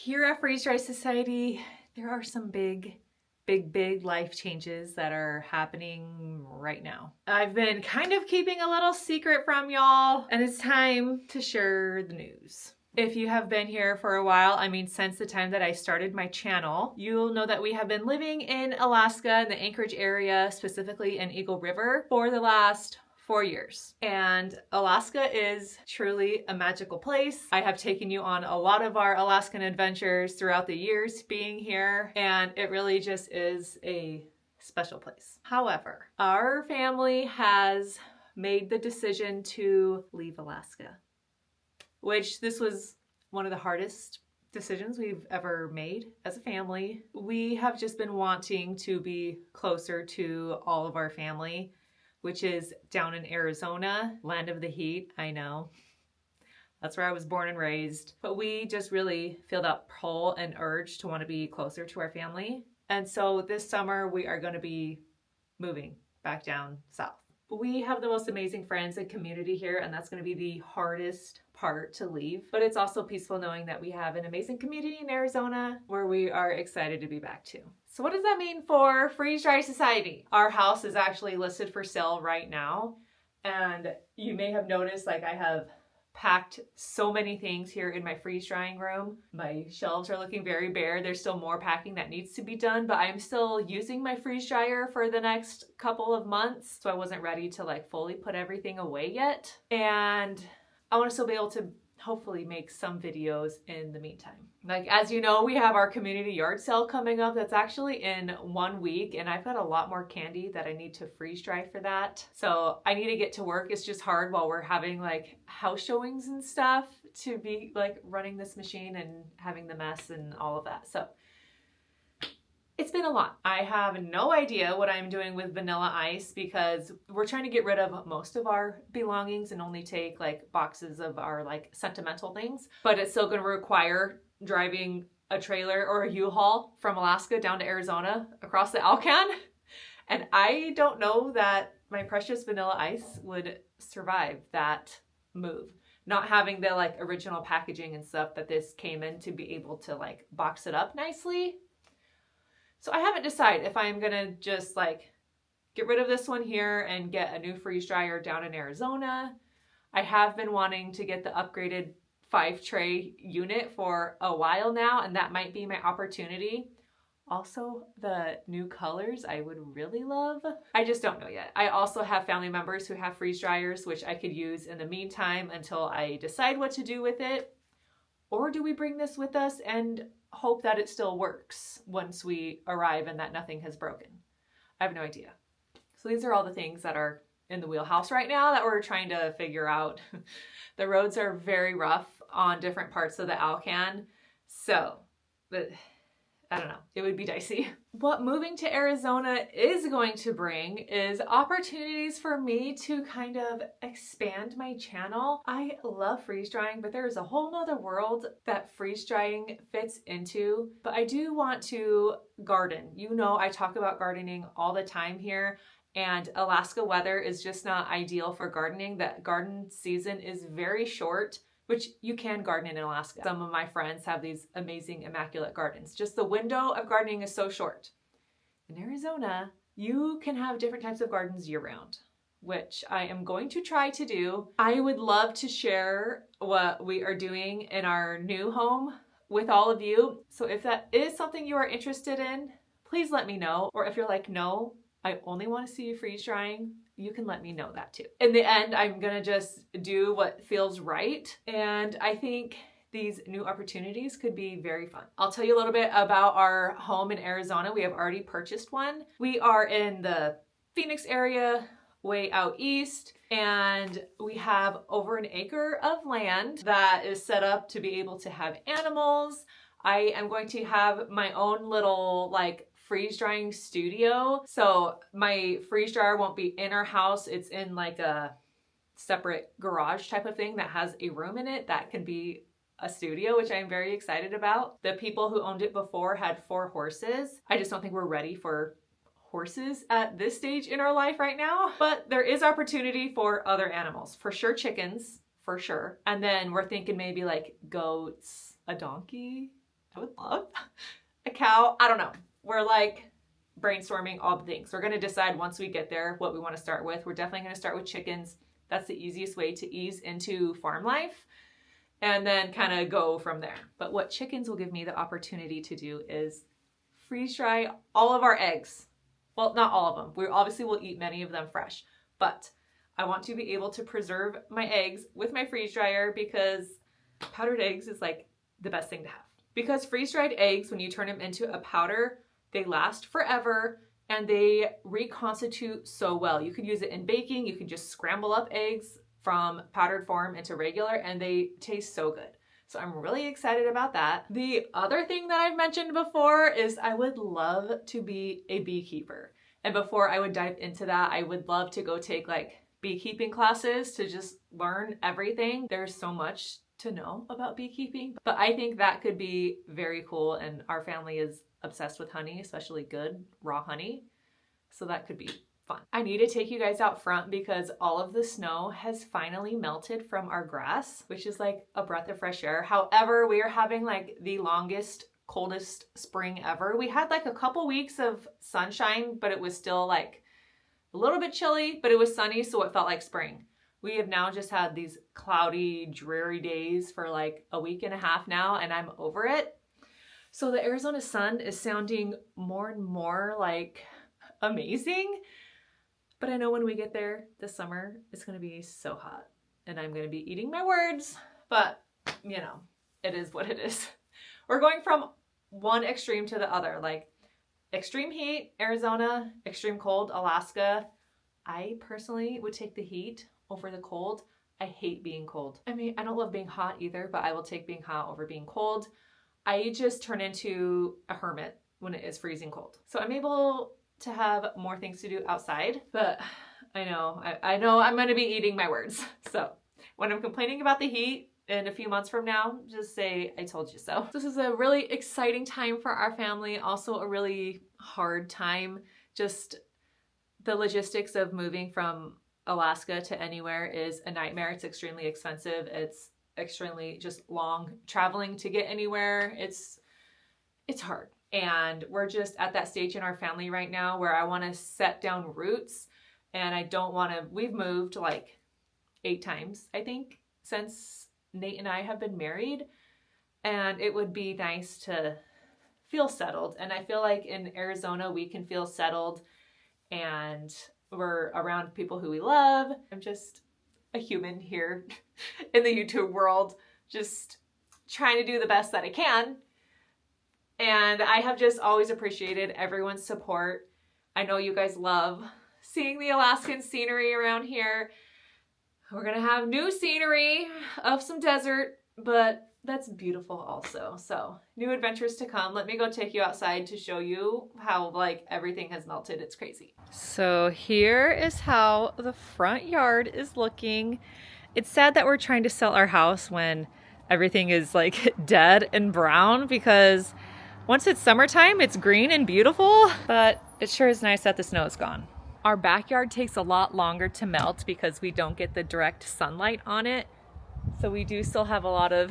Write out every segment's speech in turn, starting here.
Here at Freeze Dry Society, there are some big life changes that are happening right now. I've been kind of keeping a little secret from y'all, and it's time to share the news. If you have been here for a while, I mean, since the time that I started my channel, you'll know that we have been living in Alaska, in the Anchorage area, specifically in Eagle River, for the last 4 years. And Alaska is truly a magical place. I have taken you on a lot of our Alaskan adventures throughout the years being here, and it really just is a special place. However, our family has made the decision to leave Alaska, which this was one of the hardest decisions we've ever made as a family. We have just been wanting to be closer to all of our family, which is down in Arizona, land of the heat, I know. That's where I was born and raised. But we just really feel that pull and urge to want to be closer to our family. And so this summer we are going to be moving back down south. We have the most amazing friends and community here, and that's going to be the hardest part to leave. But it's also peaceful knowing that we have an amazing community in Arizona where we are excited to be back to. So what does that mean for Freeze Dry Society? Our house is actually listed for sale right now, and you may have noticed like I have packed so many things here in my freeze drying room. My shelves are looking very bare. There's still more packing that needs to be done, but I'm still using my freeze dryer for the next couple of months. So I wasn't ready to like fully put everything away yet. And I want to still be able to hopefully make some videos in the meantime. Like, as you know, we have our community yard sale coming up. That's actually in 1 week, and I've got a lot more candy that I need to freeze dry for that. So I need to get to work. It's just hard while we're having like house showings and stuff to be like running this machine and having the mess and all of that. So it's been a lot. I have no idea what I'm doing with Vanilla Ice because we're trying to get rid of most of our belongings and only take like boxes of our like sentimental things. But it's still going to require driving a trailer or a U-Haul from Alaska down to Arizona across the Alcan. And I don't know that my precious Vanilla Ice would survive that move. Not having the like original packaging and stuff that this came in to be able to like box it up nicely. So I haven't decided if I'm gonna just like get rid of this one here and get a new freeze dryer down in Arizona. I have been wanting to get the upgraded 5-tray unit for a while now, and that might be my opportunity. Also, the new colors I would really love. I just don't know yet. I also have family members who have freeze dryers, which I could use in the meantime until I decide what to do with it. Or do we bring this with us and hope that it still works once we arrive and that nothing has broken? I have no idea. So these are all the things that are in the wheelhouse right now that we're trying to figure out. The roads are very rough on different parts of the Alcan. So, but I don't know, it would be dicey. What moving to Arizona is going to bring is opportunities for me to kind of expand my channel. I love freeze drying, but there is a whole nother world that freeze drying fits into. But I do want to garden. You know, I talk about gardening all the time here, and Alaska weather is just not ideal for gardening. That garden season is very short, which you can garden in Alaska. Some of my friends have these amazing, immaculate gardens. Just the window of gardening is so short. In Arizona, you can have different types of gardens year-round, which I am going to try to do. I would love to share what we are doing in our new home with all of you. So if that is something you are interested in, please let me know. Or if you're like, no, I only want to see you freeze drying, you can let me know that too. In the end, I'm gonna just do what feels right. And I think these new opportunities could be very fun. I'll tell you a little bit about our home in Arizona. We have already purchased one. We are in the Phoenix area, way out east, and we have over an acre of land that is set up to be able to have animals. I am going to have my own little like freeze drying studio. So my freeze dryer won't be in our house. It's in like a separate garage type of thing that has a room in it that can be a studio, which I'm very excited about. The people who owned it before had 4 horses. I just don't think we're ready for horses at this stage in our life right now, but there is opportunity for other animals. For sure chickens, for sure. And then we're thinking maybe like goats, a donkey. I would love a cow. I don't know. We're like brainstorming all the things. We're going to decide once we get there what we want to start with. We're definitely going to start with chickens. That's the easiest way to ease into farm life and then kind of go from there. But what chickens will give me the opportunity to do is freeze dry all of our eggs. Well, not all of them. We obviously will eat many of them fresh, but I want to be able to preserve my eggs with my freeze dryer because powdered eggs is like the best thing to have. Because freeze-dried eggs, when you turn them into a powder, they last forever and they reconstitute so well. You could use it in baking. You can just scramble up eggs from powdered form into regular and they taste so good. So I'm really excited about that. The other thing that I've mentioned before is I would love to be a beekeeper. And before I would dive into that, I would love to go take like beekeeping classes to just learn everything. There's so much to know about beekeeping, but I think that could be very cool. And our family is obsessed with honey, especially good raw honey. So that could be fun. I need to take you guys out front because all of the snow has finally melted from our grass, which is like a breath of fresh air. However, we are having like the longest, coldest spring ever. We had like a couple weeks of sunshine, but it was still like a little bit chilly, but it was sunny, so it felt like spring. We have now just had these cloudy, dreary days for like a week and a half now, and I'm over it. So the Arizona sun is sounding more and more like amazing. But I know when we get there this summer, it's going to be so hot and I'm going to be eating my words, but you know, it is what it is. We're going from one extreme to the other, like extreme heat, Arizona, extreme cold, Alaska. I personally would take the heat over the cold. I hate being cold. I mean, I don't love being hot either, but I will take being hot over being cold. I just turn into a hermit when it is freezing cold. So I'm able to have more things to do outside, but I know I'm going to be eating my words. So when I'm complaining about the heat in a few months from now, just say, I told you so. This is a really exciting time for our family. Also a really hard time. Just the logistics of moving from Alaska to anywhere is a nightmare. It's extremely expensive. It's extremely just long traveling to get anywhere. It's hard. And we're just at that stage in our family right now where I want to set down roots and I don't want to, we've moved like 8 times, I think, since Nate and I have been married. And it would be nice to feel settled. And I feel like in Arizona, we can feel settled and we're around people who we love. I'm just a human here in the YouTube world, just trying to do the best that I can. And I have just always appreciated everyone's support. I know you guys love seeing the Alaskan scenery around here. We're gonna have new scenery of some desert, but that's beautiful also. So new adventures to come. Let me go take you outside to show you how like everything has melted. It's crazy. So here is how the front yard is looking. It's sad that we're trying to sell our house when everything is like dead and brown because once it's summertime, it's green and beautiful, but it sure is nice that the snow is gone. Our backyard takes a lot longer to melt because we don't get the direct sunlight on it. So we do still have a lot of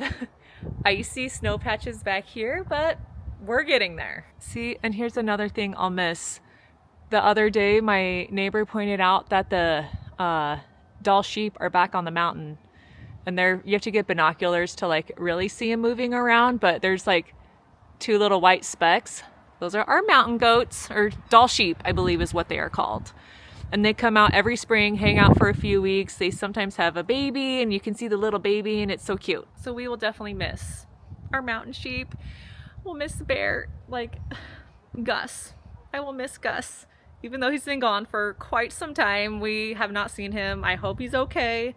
icy snow patches back here, but we're getting there. See, and here's another thing I'll miss. The other day, my neighbor pointed out that the Dall sheep are back on the mountain. And you have to get binoculars to like really see them moving around, but there's like 2 little white specks. Those are our mountain goats, or Dall sheep, I believe is what they are called. And they come out every spring, hang out for a few weeks. They sometimes have a baby and you can see the little baby and it's so cute. So we will definitely miss our mountain sheep. We'll miss the bear, like Gus. I will miss Gus. Even though he's been gone for quite some time, we have not seen him. I hope he's okay.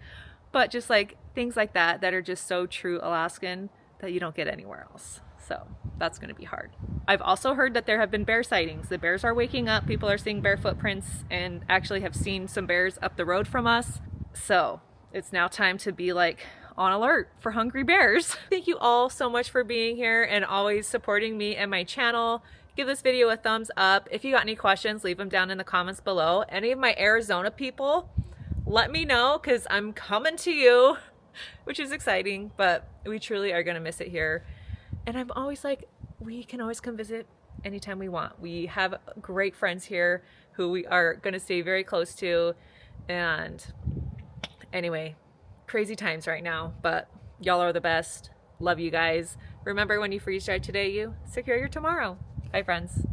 But just like things like that are just so true Alaskan that you don't get anywhere else. So that's going to be hard. I've also heard that there have been bear sightings. The bears are waking up. People are seeing bear footprints and actually have seen some bears up the road from us. So it's now time to be like on alert for hungry bears. Thank you all so much for being here and always supporting me and my channel. Give this video a thumbs up. If you got any questions, leave them down in the comments below. Any of my Arizona people, let me know because I'm coming to you, which is exciting, but we truly are going to miss it here. And I'm always like, we can always come visit anytime we want. We have great friends here who we are going to stay very close to. And anyway, crazy times right now, but y'all are the best. Love you guys. Remember, when you freeze dry today, you secure your tomorrow. Bye, friends.